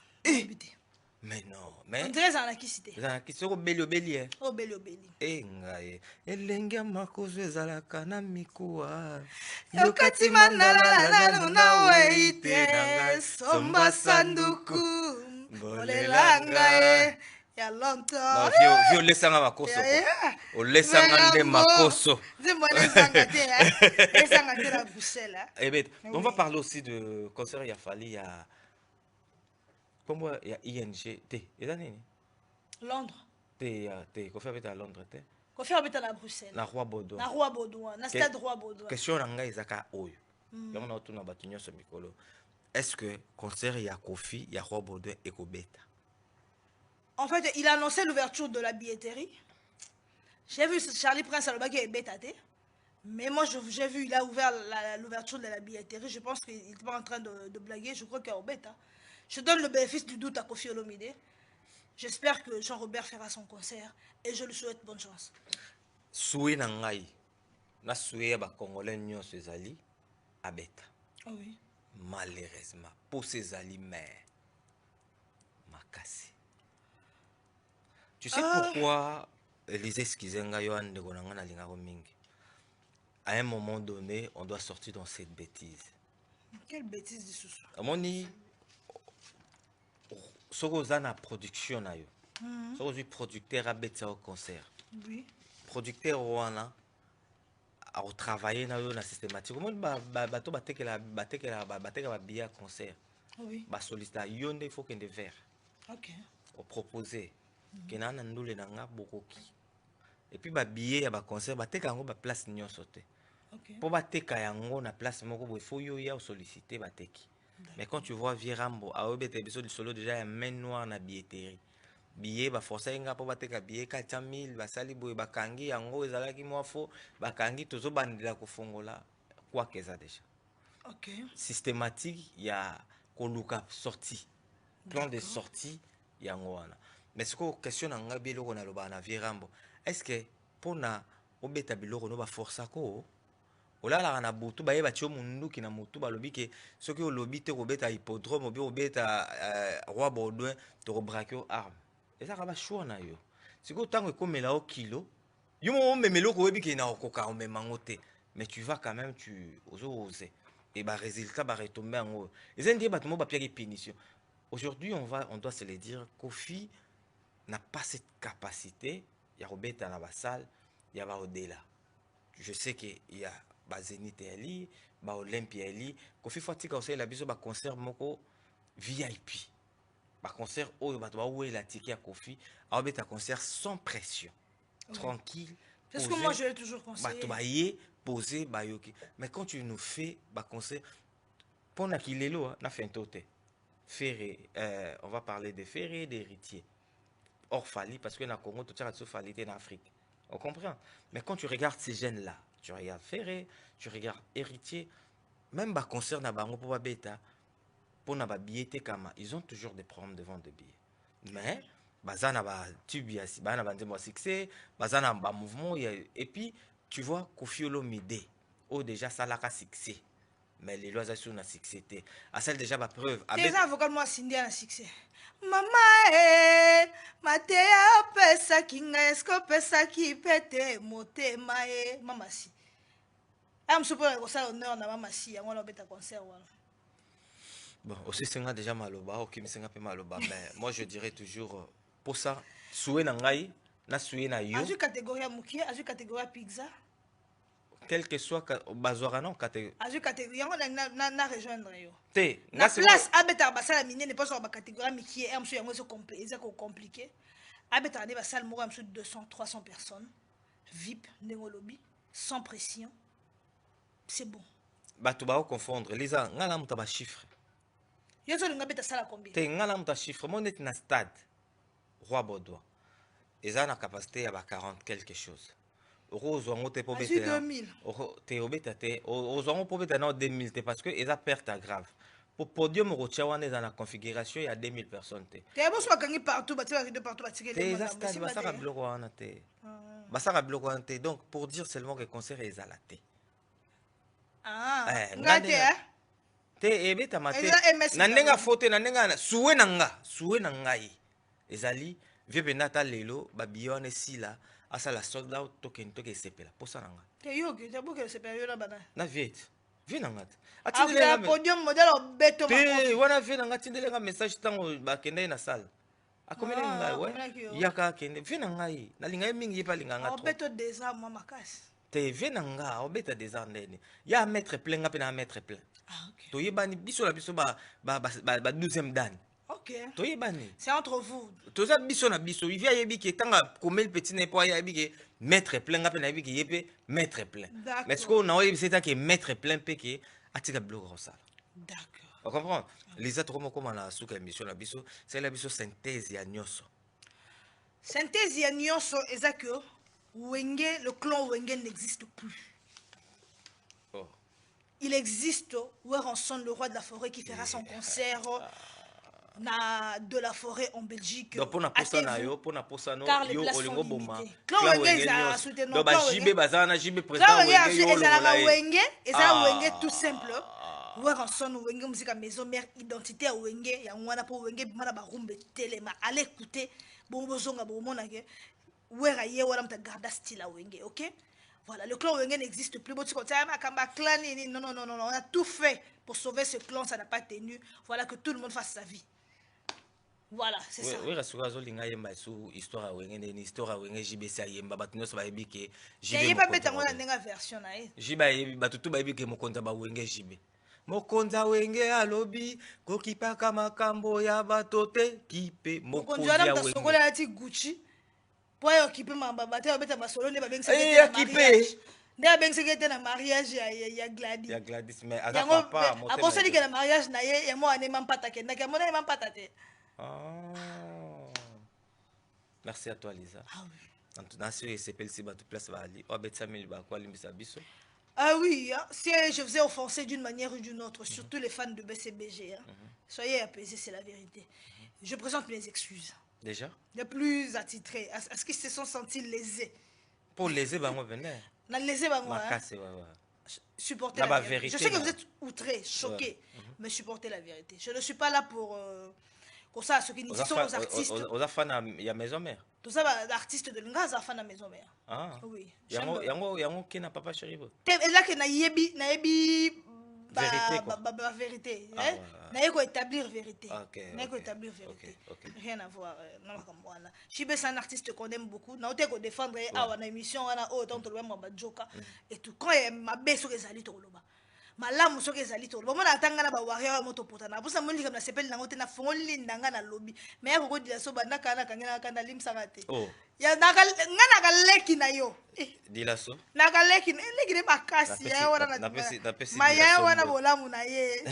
Mais non, mais... On dirait ça qui cité. C'est au Beli Obeli. Oh Beli Obeli. Eh ngaye. Elenga makozo ezalaka na mikuwa. Yokati mandala na weite. Somba sanduku. Bolelanga e. Ya longtemps. Vieux laissanga makoso. O laissanga nde makoso. Dis-moi laissanga te. Laissanga te la Bruxelles. Eh bien, on va parler aussi de concert Yafali, il y a... Comment il y a ING, Londres. Kofi habite à Londres, Kofi habite à Bruxelles. Na Roi Baudouin. Na Roi Baudouin, na stade Roi Baudouin. Question nanga izaka oyo. Yango na otuna batu nyonso mikolo. Est-ce que concert ya Kofi ya Roi Baudouin ekobeta? En fait, il a annoncé l'ouverture de la billetterie. J'ai vu Charlie Prince à l'obaki et Bétate. Mais moi, j'ai vu, il a ouvert l'ouverture de la billetterie. Je pense qu'il n'était pas en train de blaguer. Je crois qu'il y a au bêta. Je donne le bénéfice du doute à Kofi Olomide. J'espère que Jean-Robert fera son concert et je lui souhaite bonne chance. Soué nangai, na soué ba Congolais nyonso ezali abeta. Oui. Malheureusement, pour ces ali mère makasi. Tu sais pourquoi les esquizenga yo ande konanga na linga mingi? À un moment donné, on doit sortir dans cette bêtise. Quelle bêtise de sous-sous? Amoni Sorozana production na yo. Sorozi producteur a bêté au concert. Oui. Producteur wana a travaillé na yo na systématique. Comment bato batekela billet concert. Oui. Ba sollicita yonde il faut qu'il y ait des verres. OK. Au proposer que nana ndule nanga bokoki. Et puis ba billet ya ba concert bateka yango ba place nyonso te. OK. Pour bateka yango na place moko il faut yo ya solliciter bateki. Mais quand tu vois Virambo, à Obet épisode du solo déjà un main noir na billetterie. Billet ba forcer nga po bateka billet 400 000 ba sali boy ba kangi yango ezalaki mo fo ba kangi tozo bandela ko fongola quoi que ça déjà. OK. Systématique il y a koluka sortie. Plan de sortie yango wana. Mais ce que question nga biloko na loba na Virambo, est-ce que pour na obeta biloko no ba forcer ko olala na butu baye batio munduki na mutu balobi ke soki olobi te kobeta hippodrome obi obeta Roi Baudouin to braquer arme eza ka ba choix na yo siko tango ekomela o kilo yo mo memelo ko webi ke na okoka o memango te mais tu vas quand même tu oser et ba résultat ba retomber en haut eza ndie bato mo ba piaki punition. Aujourd'hui on doit se le dire, Kofi n'a pas cette capacité ya robeta na ba salle ya ba au-delà. Je sais que il y a ba Zénith ali, ba Olympia ali, Kofi Fatika aussi la biso ba concert moko VIP. Ba concert oyo ba to oué la ticket à Kofi, a beta concert sans pression. Oui. Tranquille. C'est ce que moi je l'ai toujours conseillé. Ba to ba yé poser ba yoki. Mais quand tu nous fais ba concert pour na kilelo na fait un toté. Ferré, on va parler de Ferré et d'héritier. Or Fali parce que na Congo tout ça falité en Afrique. On comprend. Mais quand tu regardes ces gènes-là, tu regardes Ferré, tu regardes Héritier, même bas concert na bango pour bêta, pour na ba billet kama, ils ont toujours des problèmes de vente de billets. Mais bazana ba tubia si bana ba ndemo succès, bazana ba mouvement et puis tu vois Kofi Olomide, oh déjà ça la succès. Mais les lois sont na succès té. À celle déjà ba preuve. Les avocats moi Cindy a succès. Mama Matea pesa kinga esko pesa ki pete motema mama si. Am super ko ça honneur na mama si yango na beta concert wala. Bon, aussi c'est déjà maloba, OK, mais c'est un peu maloba, mais moi je dirais toujours pour ça soué na ngai na soué na yo. Azu catégorie mukie, azu catégorie pizza. Quel que soit bazora non catégorie. Azu catégorie yango na rejoindre yo. Te, na place abeta basala mine ne pas sur ba catégorie mikie am so yango so compliqué. Abeta ne basala mo am so 200 300 personnes. VIP ndengolobi sans pression. C'est bon. Ba tu ba confondre Lisa ngala muta ba chiffre. Yo so linga beta sala combien? Te ngala muta chiffre mo net na stade Roi Baudouin. Ils ont la capacité à 40 quelque chose. Rose on te pour bêter 2000. Te obeta te aux on pour bêter non 2000 te parce que ils a perte grave. Pour podium rochawana dans la configuration il y a 2000 personnes te. Te bo so kangi partout ba te partout ba tirer les stade ba ça bloqué wana te. Ba ça bloqué wana te donc pour dire seulement que concert est zalaté. Ah ngate te ebeta mate na ndenga fote na ndenga suwe na ngai ezali vieux benata lelo babion esila asala sold out token toke sepela posa nanga te yo ke te boke sepela yo na bana na viet vie nanga atindele podium modèle obeto te wana vie nanga tindelenga message tango bakende na salle akomele ngai ouais yaka kende vie nanga nalinga mingi yepa linganga trop obeto déjà moi makasi te vie nanga obeta déjà ndene ya mettre plein nga pe na mettre plein to yebani biso la biso ba 12e dan. Ok. C'est entre vous. Tout ça biso na biso. Il vient yebi qui tanga comme le petit n'est pas yebi qui mettre plein ngape na yebi qui yepe mettre plein. Mais ce qu'on a yebi c'est que mettre plein pe qui atika bloc ça. D'accord. On comprend. Les autres comment la souka émission na biso, c'est la biso synthèse ya nyoso. Synthèse ya nyoso est que Wenge, le clan Wenge n'existe plus. Oh. Il existe Werenson, le roi de la forêt, qui fera son concert de la forêt en Belgique. Donc pour na posa na yo, pour na posa no yo olingo boma. Clan Wenge a soutenu. Donc ba jibe bazana jibe président Wenge yo lo Wenge, et ça Wenge tout simple. Werenson Wenge musique maison mère identité à Wenge, ya ngwana pour Wenge mana ba rumbe telema. Allez écouter bon bozonga bon mona ke Wera ye wala mta garda style à Wenge, OK? Voilà, le clan Wenge n'existe plus. Non, on a tout fait pour sauver ce clan, ça n'a pas tenu. Voilà, que tout le monde fasse sa vie. Voilà, c'est ça. Oui, histoire à Wenge, une histoire à Wenge, JBC à Yemba, Batino, ça va être que JB. Il pas mettre en une version. JB, Batutu, Baby, que mon compte à Wenge, JB. Mokonza Wenge à lobby, Kokipa Kamakambo, Yabatote, Kipe, Mokonza Wenge. Pour occuper ma babate obeta basolo ne babengisa na mariage ya Gladys. Ya Gladys mais aga papa moto. Aboseli que na mariage na ye ya mo anema mpata ke na ke mo na mpata te. Merci à toi Lisa. Ah oui. En tout cas c'est s'appelle si ba tout place va ali. Obetsa mil ba kwa limbisa biso. Ah oui, hein? Si je faisais offenser d'une manière ou d'une autre, surtout les fans de BCBG, hein? Soyez apaisés, c'est la vérité. Je présente mes excuses. Déjà? Les plus attitrés. Est-ce qu'ils se sont sentis lésés? Pour léser, bah moi venais. Non, lésés, bah moi. Supportez la vérité. Je sais que vous êtes outrés, choqués, mais supportez la vérité. Je ne suis pas là pour ça, ceux qui sont aux artistes. Aux fans, il y a maison mère. Tout ça, l'artiste de l'Inga, c'est fan de maison mère. Ah. Oui. Yango qui n'a pas chéri. Et là que na yebi vérité. Naïko établir vérité. Naïko établir vérité. Rien à voir. Chibe c'est un artiste qu'on aime beaucoup. Naote ko défendre à une émission on a autant de loin ma joka et tout quand ma baisse sur les ali to loba. Malamu sur les ali to loba. Moi natanga na ba warrior moto potana. Pour ça moi comme na sepel na ngote na fongoli ndanga na lobby. Mais ko dila so banda kana kangena kana lim sarate. Oh. Ya ngana galeki na yo. Dila so. Nagaleki leki de bakasi ya wana na. Maya wana bolamu na ye.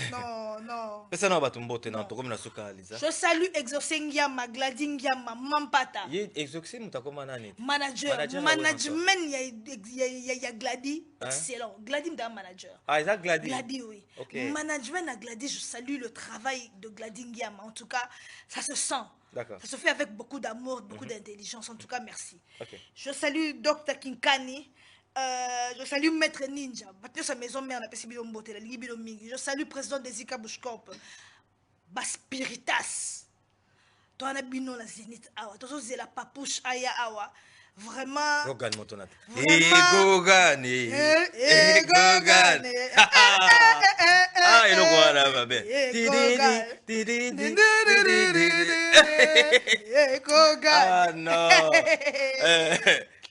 Non. Pesa na batumbote na toko na suka Lisa. Je salue Exosengia Magladingia Mampata. Ye Exoxé mutakoma nani? Management ya Glady excellent. Glady mda manager. Ah, c'est Glady. Glady oui. Okay. Management à Glady, je salue le travail de Gladingia. En tout cas, ça se sent. D'accord. Ça se fait avec beaucoup d'amour, beaucoup d'intelligence. En tout cas, merci. Okay. Je salue Dr Kinkani. Je salue Maître Ninja. Sa maison mère n'a pas si je salue le président des Zika Bushcorp. Baspiritas. Toi, on a bino la Zénith Awa. Toi, c'est la papouche Aya Awa. Vraiment. Gogan Motonat. Gogan. Ah, il est là, ma belle. Ah non.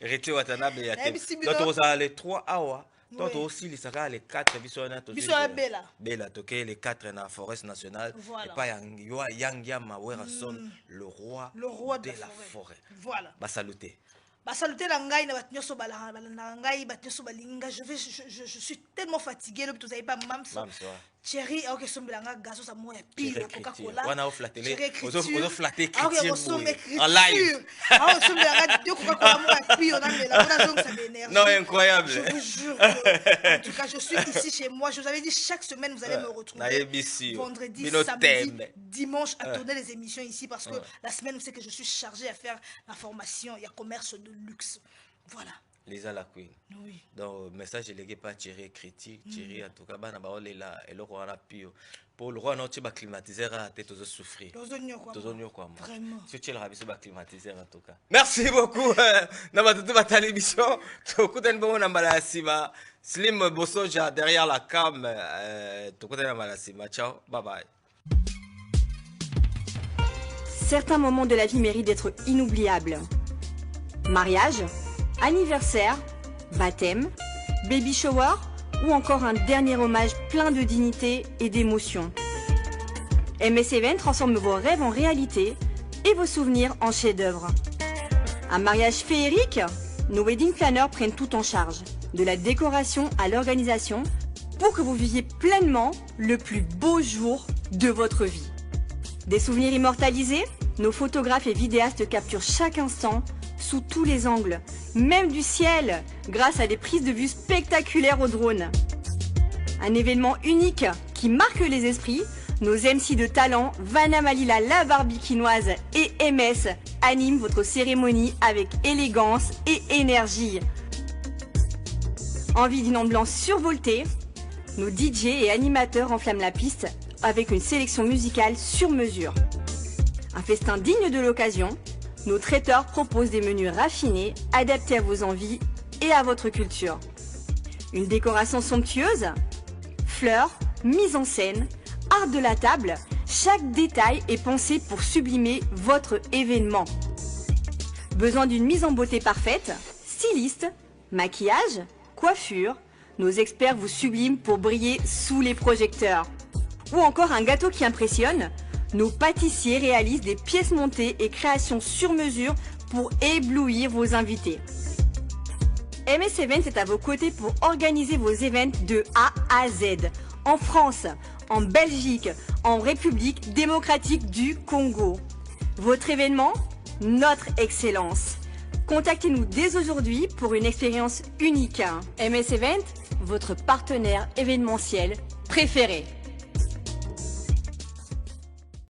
Rete Watanabe ya te. Donc on a les 3 awa. Donc aussi les saka les 4 bisona to. Bisona Bella. Bella to les 4 na forêt nationale et pas Yangia Mawerson le roi de la forêt. Voilà. Ba saluter. Saluter la ngai na batnyoso balanga ngai batnyoso balinga je suis tellement fatigué le vous avez pas mamso chéri ok sombelanga gazo sa mo pile Coca-Cola on a flatté on flatté en live ah sombelanga de Coca-Cola mo pile on a la donc ça m'énerve non incroyable je vous jure en tout cas je suis ici chez moi je vous avais dit chaque semaine vous allez me retrouver vendredi samedi dimanche à tourner les émissions ici parce que la semaine c'est que je suis chargée à faire la formation il y a commerce de luxe. Voilà. Lisa la Queen. Oui. Donc, message élégué par Thierry critique. Thierry, en tout cas, bah, on est là. Et le roi a pio. Pour le roi, non, tu vas climatiser à tête aux souffrir. Vraiment. Si tu es là, tu vas climatiser en tout cas. Merci beaucoup. Dans ma toute bataille émission. Tout le monde est en Slim Bossoja derrière la cam. Tout le monde est en ciao. Bye bye. Certains moments de la vie méritent d'être inoubliables. Mariage, anniversaire, baptême, baby shower ou encore un dernier hommage plein de dignité et d'émotion. MS Event transforme vos rêves en réalité et vos souvenirs en chef-d'œuvre. Un mariage féerique, nos wedding planners prennent tout en charge, de la décoration à l'organisation, pour que vous viviez pleinement le plus beau jour de votre vie. Des souvenirs immortalisés, nos photographes et vidéastes capturent chaque instant sous tous les angles, même du ciel, grâce à des prises de vue spectaculaires au drone. Un événement unique qui marque les esprits, nos MC de talent, Vanna Malila la barbikinoise et MS animent votre cérémonie avec élégance et énergie. Envie d'une ambiance survoltée, nos DJ et animateurs enflamment la piste avec une sélection musicale sur mesure. Un festin digne de l'occasion, nos traiteurs proposent des menus raffinés, adaptés à vos envies et à votre culture. Une décoration somptueuse, fleurs, mise en scène, art de la table, chaque détail est pensé pour sublimer votre événement. Besoin d'une mise en beauté parfaite, styliste, maquillage, coiffure, nos experts vous subliment pour briller sous les projecteurs. Ou encore un gâteau qui impressionne, nos pâtissiers réalisent des pièces montées et créations sur mesure pour éblouir vos invités. MS Events est à vos côtés pour organiser vos événements de A à Z, en France, en Belgique, en République démocratique du Congo. Votre événement, notre excellence. Contactez-nous dès aujourd'hui pour une expérience unique. MS Events, votre partenaire événementiel préféré.